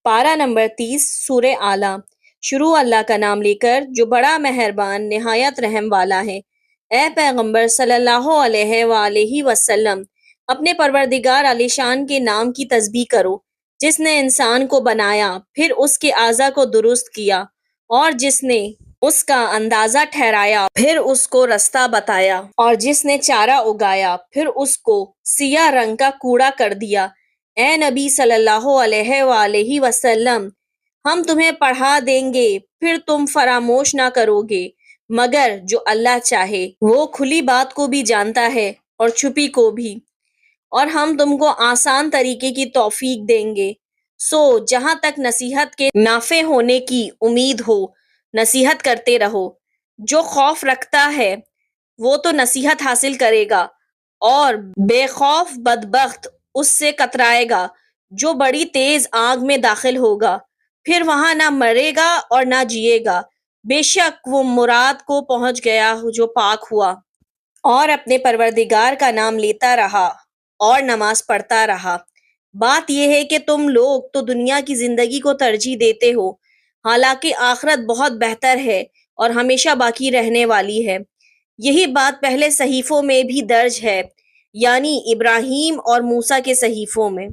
پارہ نمبر 30 سورہ اعلیٰ۔ شروع اللہ کا نام لے کر جو بڑا مہربان نہایت رحم والا ہے۔ اے پیغمبر صلی اللہ علیہ وآلہ وسلم، اپنے پروردگار عالی شان کے نام کی تسبیح کرو، جس نے انسان کو بنایا پھر اس کے اعضاء کو درست کیا، اور جس نے اس کا اندازہ ٹھہرایا پھر اس کو رستہ بتایا، اور جس نے چارہ اگایا پھر اس کو سیاہ رنگ کا کوڑا کر دیا۔ اے نبی صلی اللہ علیہ وآلہ وسلم، ہم تمہیں پڑھا دیں گے پھر تم فراموش نہ کرو گے، مگر جو اللہ چاہے۔ وہ کھلی بات کو بھی جانتا ہے اور چھپی کو بھی، اور ہم تم کو آسان طریقے کی توفیق دیں گے۔ سو جہاں تک نصیحت کے نافع ہونے کی امید ہو نصیحت کرتے رہو۔ جو خوف رکھتا ہے وہ تو نصیحت حاصل کرے گا، اور بے خوف بدبخت اس سے کترائے گا جو بڑی تیز آگ میں داخل ہوگا، پھر وہاں نہ مرے گا اور نہ جیے گا۔ بے شک وہ مراد کو پہنچ گیا جو پاک ہوا اور اپنے پروردگار کا نام لیتا رہا اور نماز پڑھتا رہا۔ بات یہ ہے کہ تم لوگ تو دنیا کی زندگی کو ترجیح دیتے ہو، حالانکہ آخرت بہت بہتر ہے اور ہمیشہ باقی رہنے والی ہے۔ یہی بات پہلے صحیفوں میں بھی درج ہے، یعنی ابراہیم اور موسیٰ کے صحیفوں میں۔